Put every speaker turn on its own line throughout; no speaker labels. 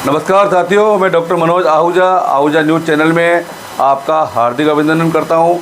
नमस्कार साथियों, मैं doctor Manoj Ahuja news channel में आपका हार्दिक अभिनंदन करता हूं।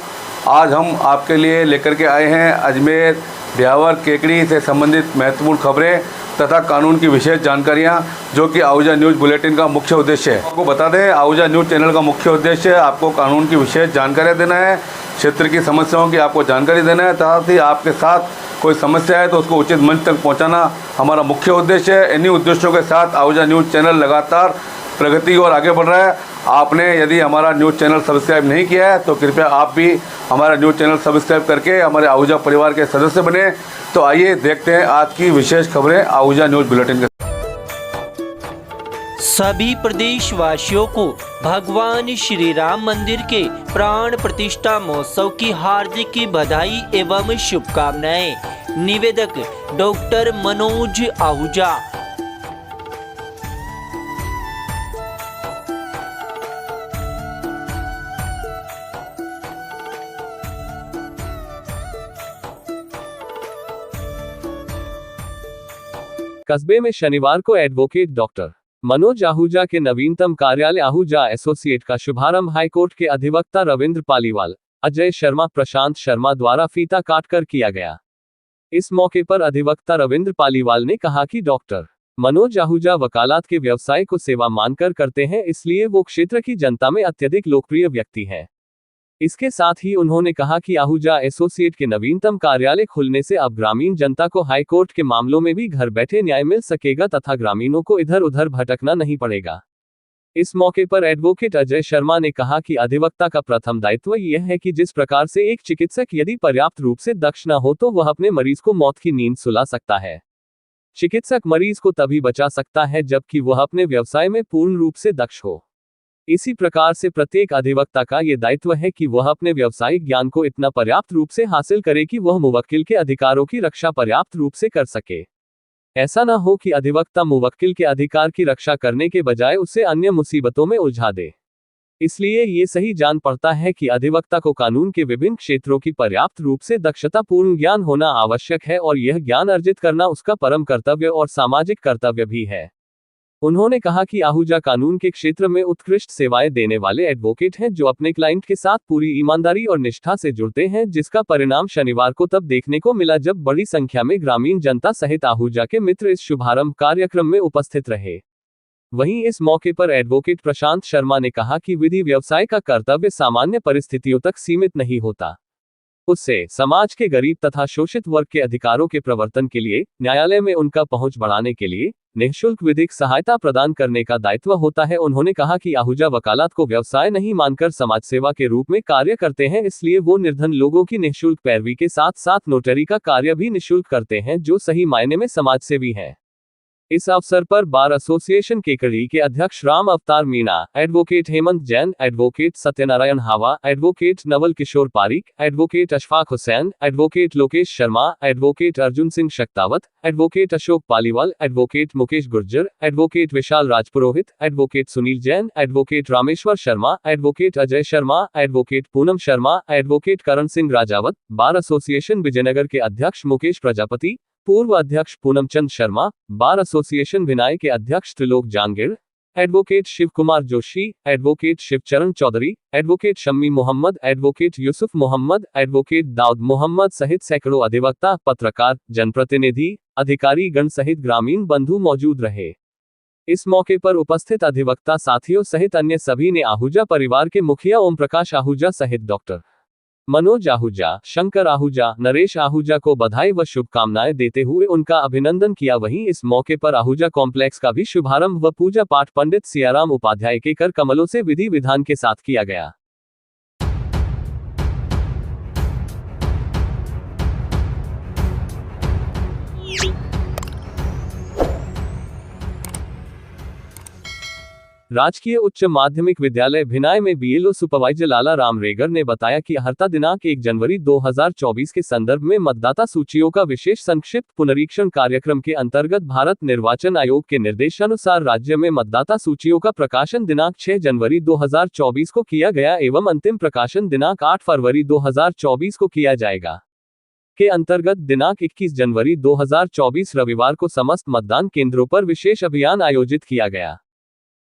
आज हम आपके लिए लेकर के आए हैं अजमेर ब्यावर केकड़ी से संबंधित महत्वपूर्ण खबरें तथा कानून की विशेष जानकारियां, जो कि आहूजा न्यूज़ बुलेटिन का मुख्य उद्देश्य है। आपको बता दें, आहूजा न्यूज़ चैनल का मुख्य उद्देश्य आपको कानून की विशेष जानकारियाँ देना है, क्षेत्र की समस्याओं की आपको जानकारी देना है, साथ ही आपके साथ कोई समस्या है तो उसको उचित मंच तक पहुंचाना हमारा मुख्य उद्देश्य है। इन्हीं उद्देश्यों के साथ आहूजा न्यूज़ चैनल लगातार प्रगति और आगे बढ़ रहा है। आपने यदि हमारा न्यूज़ चैनल सब्सक्राइब नहीं किया है तो कृपया आप भी हमारा न्यूज़ चैनल सब्सक्राइब करके हमारे आहूजा परिवार के सदस्य बने। तो आइए देखते हैं आज की विशेष खबरें आहूजा न्यूज़ बुलेटिन के।
सभी प्रदेशवासियों को भगवान श्री राम मंदिर के प्राण प्रतिष्ठा महोत्सव की हार्दिक बधाई एवं शुभकामनाएं। निवेदक डॉक्टर मनोज आहूजा।
कस्बे में शनिवार को एडवोकेट डॉक्टर मनोज आहूजा के नवीनतम कार्यालय आहूजा एसोसिएट का शुभारंभ हाईकोर्ट के अधिवक्ता रविंद्र पालीवाल, अजय शर्मा, प्रशांत शर्मा द्वारा फीता काटकर किया गया। इस मौके पर अधिवक्ता रविंद्र पालीवाल ने कहा कि डॉक्टर मनोज आहूजा वकालत के व्यवसाय को सेवा मानकर करते हैं, इसलिए वो क्षेत्र की जनता में अत्यधिक लोकप्रिय व्यक्ति हैं। इसके साथ ही उन्होंने कहा कि आहूजा एसोसिएट के नवीनतम कार्यालय खुलने से अब ग्रामीण जनता को हाईकोर्ट के मामलों में भी घर बैठे न्याय मिल सकेगा तथा ग्रामीणों को इधर उधर भटकना नहीं पड़ेगा। इस मौके पर एडवोकेट अजय शर्मा ने कहा कि अधिवक्ता का प्रथम दायित्व यह है कि जिस प्रकार से एक चिकित्सक यदि पर्याप्त रूप से दक्ष न हो तो वह अपने मरीज को मौत की नींद सुला सकता है। चिकित्सक मरीज को तभी बचा सकता है जबकि वह अपने व्यवसाय में पूर्ण रूप से दक्ष हो। इसी प्रकार से प्रत्येक अधिवक्ता का ये दायित्व है कि वह अपने व्यावसायिक ज्ञान को इतना पर्याप्त रूप से हासिल करे कि वह मुवक्किल के अधिकारों की रक्षा पर्याप्त रूप से कर सके। ऐसा न हो कि अधिवक्ता मुवक्किल के अधिकार की रक्षा करने के बजाय उसे अन्य मुसीबतों में उलझा दे। इसलिए ये सही जान पड़ता है कि अधिवक्ता को कानून के विभिन्न क्षेत्रों की पर्याप्त रूप से दक्षतापूर्ण ज्ञान होना आवश्यक है और यह ज्ञान अर्जित करना उसका परम कर्तव्य और सामाजिक कर्तव्य भी है। उन्होंने कहा कि आहूजा कानून के क्षेत्र में उत्कृष्ट सेवाएं देने वाले एडवोकेट हैं, जो अपने क्लाइंट के साथ पूरी ईमानदारी और निष्ठा से जुड़ते हैं, जिसका परिणाम शनिवार को तब देखने को मिला जब बड़ी संख्या में ग्रामीण जनता सहित आहूजा के मित्र इस शुभारंभ कार्यक्रम में उपस्थित रहे। वहीं इस मौके पर एडवोकेट प्रशांत शर्मा ने कहा कि विधि व्यवसाय का कर्तव्य सामान्य परिस्थितियों तक सीमित नहीं होता, उससे समाज के गरीब तथा शोषित वर्ग के अधिकारों के प्रवर्तन के लिए, न्यायालय में उनका पहुंच बढ़ाने के लिए निःशुल्क विधिक सहायता प्रदान करने का दायित्व होता है। उन्होंने कहा कि आहूजा वकालत को व्यवसाय नहीं मानकर समाज सेवा के रूप में कार्य करते हैं, इसलिए वो निर्धन लोगों की निःशुल्क पैरवी के साथ साथ नोटरी का कार्य भी निःशुल्क करते हैं, जो सही मायने में समाजसेवी है। इस अवसर पर बार एसोसिएशन केकड़ी के अध्यक्ष Ram Avtar Meena, advocate Hemant Jain, advocate Satyanarayan Hawa, advocate Naval Kishore Pareek, advocate Ashfaq Hussain, advocate Lokesh Sharma, advocate Arjun Singh Shaktawat, advocate Ashok Paliwal, advocate Mukesh Gurjar, advocate Vishal Rajpurohit, advocate Sunil Jain, advocate Rameshwar Sharma, advocate Ajay Sharma, advocate Poonam Sharma, advocate Karan Singh Rajawat, bar association Vijaynagar के अध्यक्ष मुकेश प्रजापति, पूर्व अध्यक्ष पूनमचंद शर्मा, बार एसोसिएशन भिनाई के अध्यक्ष Trilok Jangir, advocate Shiv Kumar Joshi, advocate Shivcharan Chaudhary, advocate Shammi Mohammad, advocate Yusuf Mohammad, advocate Daud Mohammad सहित सैकड़ों अधिवक्ता, पत्रकार, जनप्रतिनिधि, अधिकारी गण सहित ग्रामीण बंधु मौजूद रहे। इस मौके पर उपस्थित अधिवक्ता साथियों सहित अन्य सभी ने आहूजा परिवार के मुखिया ओम प्रकाश आहूजा सहित डॉक्टर मनोज आहूजा, शंकर आहूजा, नरेश आहूजा को बधाई व शुभकामनाएं देते हुए उनका अभिनंदन किया। वहीं इस मौके पर आहूजा कॉम्प्लेक्स का भी शुभारंभ व पूजा पाठ पंडित सियाराम उपाध्याय के कर कमलों से विधि विधान के साथ किया गया। राजकीय उच्च माध्यमिक विद्यालय भिनाई में बीएलओ सुपरवाइजर लाला राम रेगर ने बताया कि हर्ता दिनांक 1 जनवरी 2024 के संदर्भ में मतदाता सूचियों का विशेष संक्षिप्त पुनरीक्षण कार्यक्रम के अंतर्गत भारत निर्वाचन आयोग के निर्देशानुसार राज्य में मतदाता सूचियों का प्रकाशन दिनांक 6 जनवरी 2024 को किया गया एवं अंतिम प्रकाशन दिनांक 8 फरवरी 2024 को किया जाएगा। के अंतर्गत दिनांक 21 जनवरी 2024 रविवार को समस्त मतदान केंद्रों पर विशेष अभियान आयोजित किया गया।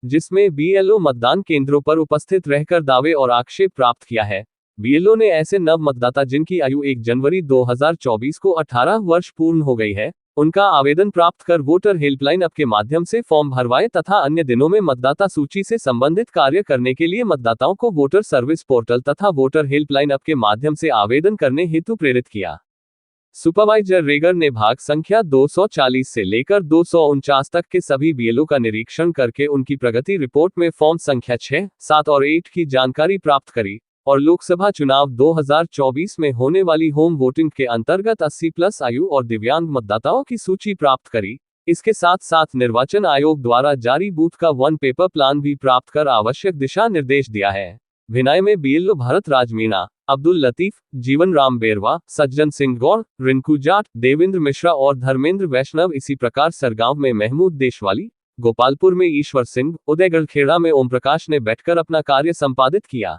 जिसमें बीएलओ मतदान केंद्रों पर उपस्थित रहकर दावे और आक्षेप प्राप्त किया है। बीएलओ ने ऐसे नव मतदाता जिनकी आयु 1 जनवरी 2024 को 18 वर्ष पूर्ण हो गई है, उनका आवेदन प्राप्त कर वोटर हेल्पलाइन ऐप के माध्यम से फॉर्म भरवाए तथा अन्य दिनों में मतदाता सूची से संबंधित कार्य करने के लिए मतदाताओं को वोटर सर्विस पोर्टल तथा वोटर हेल्पलाइन ऐप के माध्यम से आवेदन करने हेतु प्रेरित किया। सुपरवाइजर रेगर ने भाग संख्या 240 से लेकर 249 तक के सभी बीएलओ का निरीक्षण करके उनकी प्रगति रिपोर्ट में फॉर्म संख्या 6, 7 और 8 की जानकारी प्राप्त करी और लोकसभा चुनाव 2024 में होने वाली होम वोटिंग के अंतर्गत 80+ आयु और दिव्यांग मतदाताओं की सूची प्राप्त करी। इसके साथ साथ निर्वाचन आयोग द्वारा जारी बूथ का 1 पेपर प्लान भी प्राप्त कर आवश्यक दिशा निर्देश दिया है। भिनाई में बीएलओ भरत राज मीणा, अब्दुल लतीफ, जीवन राम बेरवा, सज्जन सिंह गौड़, रिंकू जाट, देवेंद्र मिश्रा और धर्मेंद्र वैष्णव, इसी प्रकार सरगांव में महमूद देशवाली, गोपालपुर में ईश्वर सिंह, उदयगढ़ खेड़ा में ओम प्रकाश ने बैठकर अपना कार्य संपादित किया।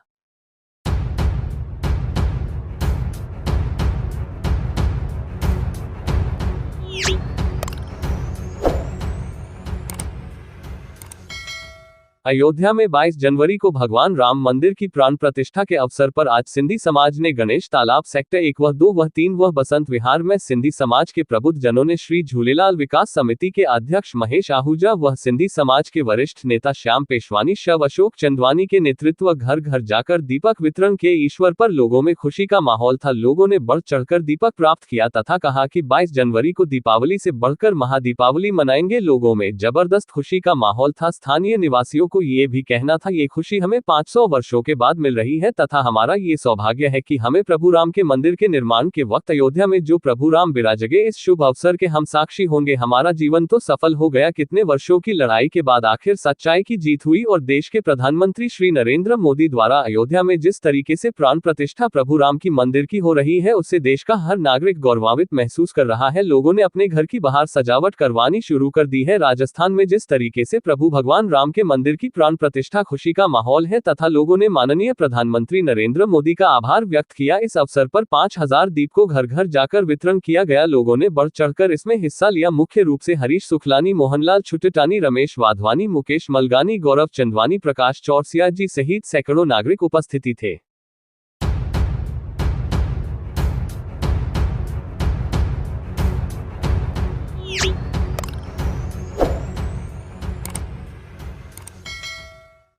अयोध्या में 22 जनवरी को भगवान राम मंदिर की प्राण प्रतिष्ठा के अवसर पर आज सिंधी समाज ने गणेश तालाब सेक्टर 1 व 2 व 3 व बसंत विहार में सिंधी समाज के प्रबुद्ध जनों ने श्री झूलेलाल विकास समिति के अध्यक्ष महेश आहूजा व सिंधी समाज के वरिष्ठ नेता श्याम पेशवानी, शव अशोक चंदवानी के नेतृत्व घर घर जाकर दीपक वितरण के। ईश्वर पर लोगों में खुशी का माहौल था। लोगों ने बढ़ चढ़कर दीपक प्राप्त किया तथा कहा कि 22 जनवरी को दीपावली से बढ़कर महादीपावली मनाएंगे। लोगों में जबरदस्त खुशी का माहौल था। स्थानीय निवासियों को ये भी कहना था, ये खुशी हमें 500 वर्षों के बाद मिल रही है तथा हमारा ये सौभाग्य है कि हमें प्रभु राम के मंदिर के निर्माण के वक्त अयोध्या में जो प्रभु राम विराजगे, इस शुभ अवसर के हम साक्षी होंगे। हमारा जीवन तो सफल हो गया। कितने वर्षों की लड़ाई के बाद आखिर सच्चाई की जीत हुई और देश के प्रधानमंत्री श्री नरेंद्र मोदी द्वारा अयोध्या में जिस तरीके से प्राण प्रतिष्ठा प्रभु राम की मंदिर की हो रही है, उससे देश का हर नागरिक गौरवान्वित महसूस कर रहा है। लोगों ने अपने घर की बाहर सजावट करवानी शुरू कर दी है। राजस्थान में जिस तरीके से प्रभु भगवान राम के मंदिर की प्राण प्रतिष्ठा, खुशी का माहौल है तथा लोगों ने माननीय प्रधानमंत्री नरेंद्र मोदी का आभार व्यक्त किया। इस अवसर पर 5000 दीप को घर घर जाकर वितरण किया गया। लोगों ने बढ़ चढ़कर इसमें हिस्सा लिया। मुख्य रूप से हरीश सुखलानी, मोहनलाल छुटटानी, रमेश वाधवानी, मुकेश मलगानी, गौरव चंदवानी, प्रकाश चौरसिया जी सहित सैकड़ों नागरिक उपस्थिति थे।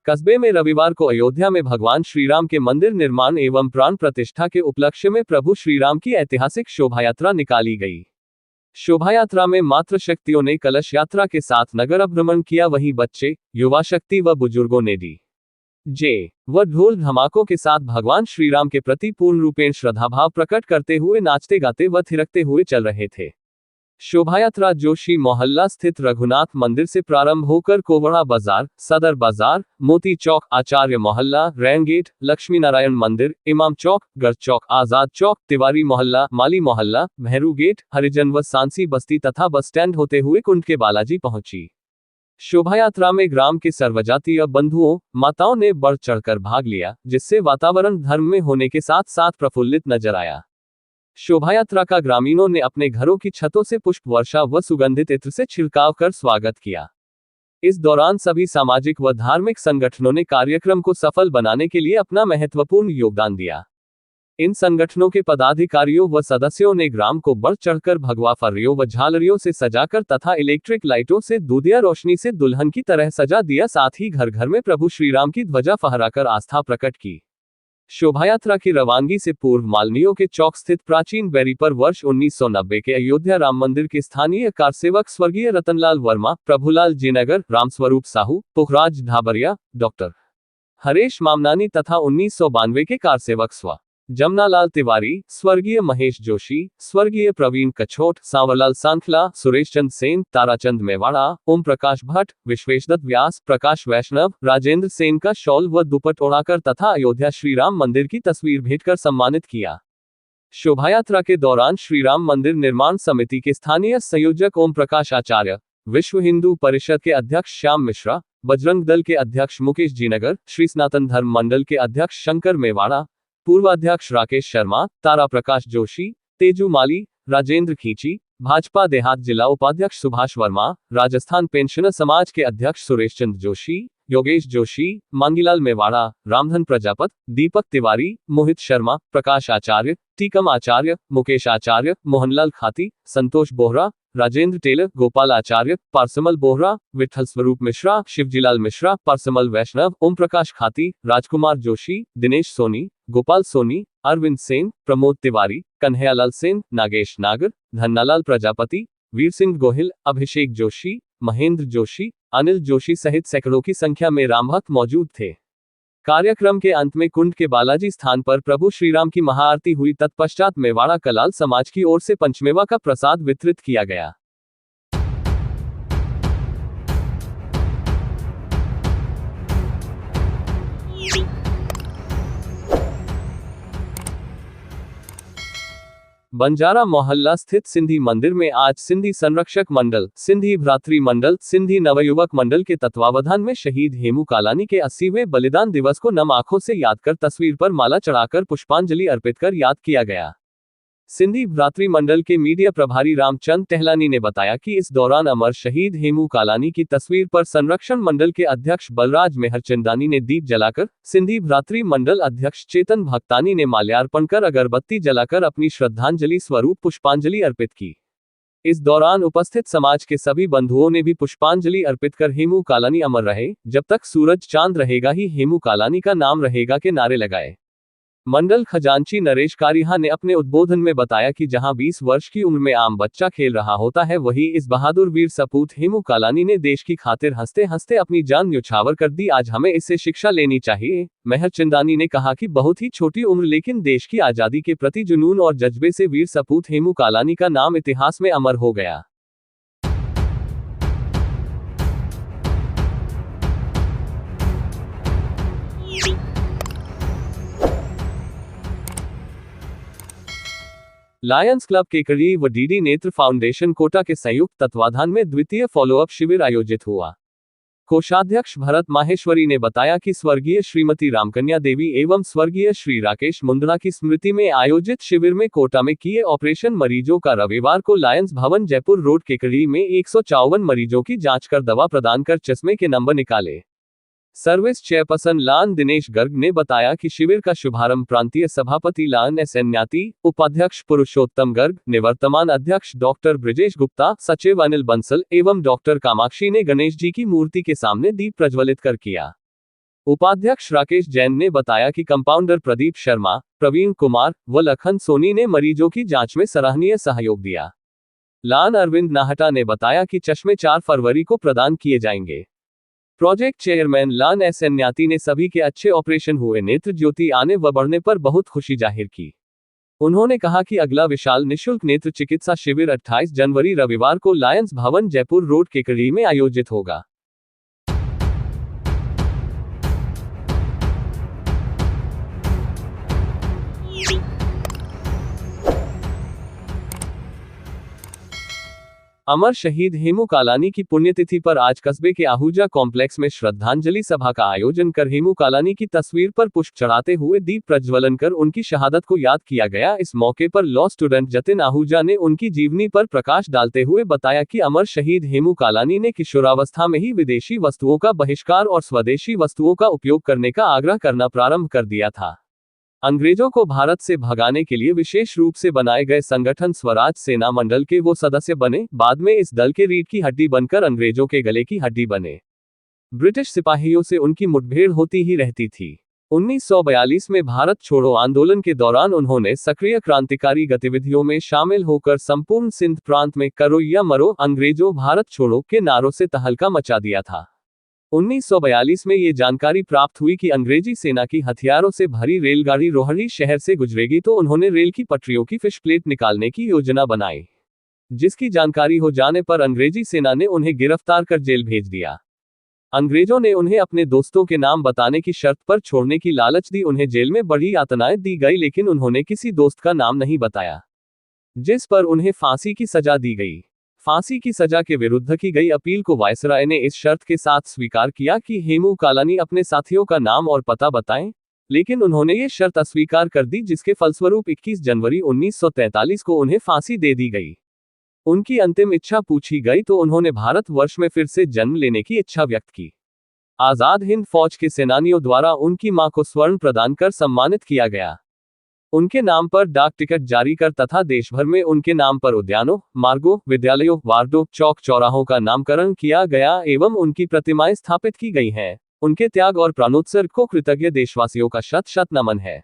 कस्बे में रविवार को अयोध्या में भगवान श्रीराम के मंदिर निर्माण एवं प्राण प्रतिष्ठा के उपलक्ष्य में प्रभु श्रीराम की ऐतिहासिक शोभायात्रा निकाली गई। शोभायात्रा में मातृशक्तियों ने कलश यात्रा के साथ नगर भ्रमण किया। वहीं बच्चे, युवा शक्ति व बुजुर्गों ने डीजे व ढोल धमाकों के साथ भगवान श्रीराम के प्रति पूर्ण रूपेण श्रद्धाभाव प्रकट करते हुए नाचते गाते व थिरकते हुए चल रहे थे। शोभायात्रा जोशी मोहल्ला स्थित रघुनाथ मंदिर से प्रारंभ होकर कोवड़ा बाजार, सदर बाजार, मोती चौक, आचार्य मोहल्ला, रैन गेट, लक्ष्मी नारायण मंदिर, इमाम चौक, गर चौक, आजाद चौक, तिवारी मोहल्ला, माली मोहल्ला, भैरू गेट, हरिजन व सांसी बस्ती तथा बस स्टैंड होते हुए कुंड के बालाजी पहुंची। शोभायात्रा में ग्राम के सर्वजातीय बंधुओं, माताओं ने बढ़ चढ़कर भाग लिया, जिससे वातावरण धर्म में होने के साथ साथ प्रफुल्लित नजर आया। शोभायात्रा का ग्रामीणों ने अपने घरों की छतों से पुष्प वर्षा व सुगंधित इत्र से छिड़काव कर स्वागत किया। इस दौरान सभी सामाजिक व धार्मिक संगठनों ने कार्यक्रम को सफल बनाने के लिए अपना महत्वपूर्ण योगदान दिया। इन संगठनों के पदाधिकारियों व सदस्यों ने ग्राम को बढ़ चढ़कर भगवा फर्रियों व झालरियों से सजाकर तथा इलेक्ट्रिक लाइटों से दूधिया रोशनी से दुल्हन की तरह सजा दिया। साथ ही घर घर में प्रभु श्रीराम की ध्वजा फहराकर आस्था प्रकट की। शोभायात्रा की रवानगी से पूर्व मालनियों के चौक स्थित प्राचीन बैरी पर वर्ष 1990 के अयोध्या राम मंदिर के स्थानीय कारसेवक स्वर्गीय रतनलाल वर्मा, प्रभुलाल जीनगर, रामस्वरूप साहू, पुखराज ढाबरिया, डॉक्टर हरेश मामनानी तथा 1992 के कारसेवक स्व जमनालाल तिवारी, स्वर्गीय महेश जोशी, स्वर्गीय प्रवीण कछोट, सांवरलाल सांखला, सुरेश चंद सेन, ताराचंद मेवाड़ा, ओम प्रकाश भट्ट, विश्वेशदत्त व्यास, प्रकाश वैष्णव, राजेंद्र सेन का शॉल व दुपट ओढ़ाकर तथा अयोध्या श्रीराम मंदिर की तस्वीर भेंटकर सम्मानित किया। शोभायात्रा के दौरान श्रीराम मंदिर निर्माण समिति के स्थानीय संयोजक ओम प्रकाश आचार्य, विश्व हिंदू परिषद के अध्यक्ष श्याम मिश्रा, बजरंग दल के अध्यक्ष मुकेश जीनगर, श्री सनातन धर्म मंडल के अध्यक्ष शंकर मेवाड़ा, पूर्वाध्यक्ष राकेश शर्मा, तारा प्रकाश जोशी, तेजू माली, राजेंद्र खींची, भाजपा देहात जिला उपाध्यक्ष सुभाष वर्मा, राजस्थान पेंशनर समाज के अध्यक्ष सुरेश चंद्र जोशी, योगेश जोशी, मांगीलाल मेवाड़ा, रामधन प्रजापत, दीपक तिवारी, मोहित शर्मा, प्रकाश आचार्य, टीकम आचार्य, मुकेश आचार्य, मोहनलाल खाती, संतोष बोहरा, राजेंद्र टेलर, गोपाल आचार्य, पारसमल बोहरा, विठल स्वरूप मिश्रा, शिवजीलाल मिश्रा, पारसमल वैष्णव, ओम प्रकाश खाती, राजकुमार जोशी, दिनेश सोनी, गोपाल सोनी, अरविंद सेन, प्रमोद तिवारी, कन्हैयालाल सेन, नागेश नागर, धन्नालाल प्रजापति, वीर सिंह गोहिल, अभिषेक जोशी, महेंद्र जोशी, अनिल जोशी सहित सैकड़ों की संख्या में रामभक्त मौजूद थे। कार्यक्रम के अंत में कुंड के बालाजी स्थान पर प्रभु श्रीराम की महाआरती हुई। तत्पश्चात मेवाड़ा कलाल समाज की ओर से पंचमेवा का प्रसाद वितरित किया गया। बंजारा मोहल्ला स्थित सिंधी मंदिर में आज सिंधी संरक्षक मंडल, सिंधी भ्रातृ मंडल, सिंधी नवयुवक मंडल के तत्वावधान में शहीद हेमू कालानी के 80वें बलिदान दिवस को नम आंखों से याद कर तस्वीर पर माला चढ़ाकर पुष्पांजलि अर्पित कर याद किया गया। सिंधी भ्रातृ मंडल के मीडिया प्रभारी रामचंद टहलानी ने बताया कि इस दौरान अमर शहीद हेमू कालानी की तस्वीर पर संरक्षण मंडल के अध्यक्ष बलराज मेहरचंदानी ने दीप जलाकर, सिंधी भ्रातृ मंडल अध्यक्ष चेतन भक्तानी ने माल्यार्पण कर अगरबत्ती जलाकर अपनी श्रद्धांजलि स्वरूप पुष्पांजलि अर्पित की। इस दौरान उपस्थित समाज के सभी बंधुओं ने भी पुष्पांजलि अर्पित कर हेमू कालानी अमर रहे, जब तक सूरज चांद रहेगा ही हेमू कालानी का नाम रहेगा के नारे लगाए। मंडल खजांची नरेश कारिहा ने अपने उद्बोधन में बताया कि जहां 20 वर्ष की उम्र में आम बच्चा खेल रहा होता है, वहीं इस बहादुर वीर सपूत हेमू कालानी ने देश की खातिर हंसते हंसते अपनी जान न्यौछावर कर दी। आज हमें इससे शिक्षा लेनी चाहिए। मेहरचंदानी ने कहा कि बहुत ही छोटी उम्र लेकिन देश की आजादी के प्रति जुनून और जज्बे से वीर सपूत हेमू कालानी का नाम इतिहास में अमर हो गया। लायंस क्लब केकड़ी व डीडी नेत्र फाउंडेशन कोटा के संयुक्त तत्वाधान में द्वितीय फॉलोअप शिविर आयोजित हुआ। कोषाध्यक्ष भरत माहेश्वरी ने बताया कि स्वर्गीय श्रीमती रामकन्या देवी एवं स्वर्गीय श्री राकेश मुंदड़ा की स्मृति में आयोजित शिविर में कोटा में किए ऑपरेशन मरीजों का रविवार को लायंस भवन जयपुर रोड केकड़ी में 154 मरीजों की जांच कर दवा प्रदान कर चश्मे के नंबर निकाले। सर्विस चेयरपर्सन लान दिनेश गर्ग ने बताया कि शिविर का शुभारंभ प्रांतीय सभापति लान एस न्याती, उपाध्यक्ष पुरुषोत्तम गर्ग, निवर्तमान अध्यक्ष डॉक्टर ब्रिजेश गुप्ता, सचिव अनिल बंसल एवं डॉक्टर कामाक्षी ने गणेश जी की मूर्ति के सामने दीप प्रज्वलित कर किया। उपाध्यक्ष राकेश जैन ने बताया कि कंपाउंडर प्रदीप शर्मा, प्रवीण कुमार व लखन सोनी ने मरीजों की जांच में सराहनीय सहयोग दिया। लान अरविंद नाहटा ने बताया कि चश्मे 4 फरवरी को प्रदान किए जाएंगे। प्रोजेक्ट चेयरमैन लान एस न्याती ने सभी के अच्छे ऑपरेशन हुए, नेत्र ज्योति आने व बढ़ने पर बहुत खुशी जाहिर की। उन्होंने कहा कि अगला विशाल निःशुल्क नेत्र चिकित्सा शिविर 28 जनवरी रविवार को लायंस भवन जयपुर रोड केकड़ी में आयोजित होगा। अमर शहीद हेमू कालानी की पुण्यतिथि पर आज कस्बे के आहूजा कॉम्प्लेक्स में श्रद्धांजलि सभा का आयोजन कर हेमू कालानी की तस्वीर पर पुष्प चढ़ाते हुए दीप प्रज्वलन कर उनकी शहादत को याद किया गया। इस मौके पर लॉ स्टूडेंट जतिन आहूजा ने उनकी जीवनी पर प्रकाश डालते हुए बताया कि अमर शहीद हेमू कालानी ने किशोरावस्था में ही विदेशी वस्तुओं का बहिष्कार और स्वदेशी वस्तुओं का उपयोग करने का आग्रह करना प्रारंभ कर दिया था। अंग्रेजों को भारत से भगाने के लिए विशेष रूप से बनाए गए संगठन स्वराज सेना मंडल के वो सदस्य बने। बाद में इस दल के रीढ़ की हड्डी बनकर अंग्रेजों के गले की हड्डी बने। ब्रिटिश सिपाहियों से उनकी मुठभेड़ होती ही रहती थी। 1942 में भारत छोड़ो आंदोलन के दौरान उन्होंने सक्रिय क्रांतिकारी गतिविधियों में शामिल होकर संपूर्ण सिंध प्रांत में करो या मरो, अंग्रेजों भारत छोड़ो के नारों से तहलका मचा दिया था। 1942 में ये जानकारी प्राप्त हुई कि अंग्रेजी सेना की हथियारों से भरी रेलगाड़ी रोहड़ी शहर से गुजरेगी, तो उन्होंने रेल की पटरियों की फिश प्लेट निकालने की योजना बनाई, जिसकी जानकारी हो जाने पर अंग्रेजी सेना ने उन्हें गिरफ्तार कर जेल भेज दिया। अंग्रेजों ने उन्हें अपने दोस्तों के नाम बताने की शर्त पर छोड़ने की लालच दी। उन्हें जेल में बड़ी यातनाएं दी गई, लेकिन उन्होंने किसी दोस्त का नाम नहीं बताया, जिस पर उन्हें फांसी की सजा दी गई। फांसी की सजा के विरुद्ध की गई अपील को वायसराय ने इस शर्त के साथ स्वीकार किया कि हेमू कालानी अपने साथियों का नाम और पता बताएं, लेकिन उन्होंने ये शर्त अस्वीकार कर दी, जिसके फलस्वरूप 21 जनवरी 1943 को उन्हें फांसी दे दी गई। उनकी अंतिम इच्छा पूछी गई तो उन्होंने भारतवर्ष में फिर से जन्म लेने की इच्छा व्यक्त की। आजाद हिंद फौज के सेनानियों द्वारा उनकी मां को स्वर्ण प्रदान कर सम्मानित किया गया। उनके नाम पर डाक टिकट जारी कर तथा देश भर में उनके नाम पर उद्यानों, मार्गों, विद्यालयों, वार्डों, चौक चौराहों का नामकरण किया गया एवं उनकी प्रतिमाएं स्थापित की गई हैं। उनके त्याग और प्राणोत्सर्ग को कृतज्ञ देशवासियों का शत शत नमन है।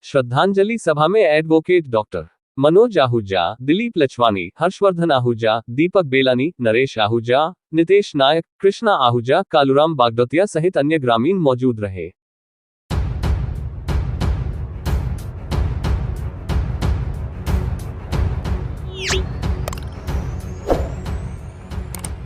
श्रद्धांजलि सभा में एडवोकेट डॉक्टर मनोज आहूजा, दिलीप लचवानी, हर्षवर्धन आहूजा, दीपक बेलानी, नरेश आहूजा, नितेश नायक, कृष्णा आहूजा, कालूराम बागदोतिया सहित अन्य ग्रामीण मौजूद रहे।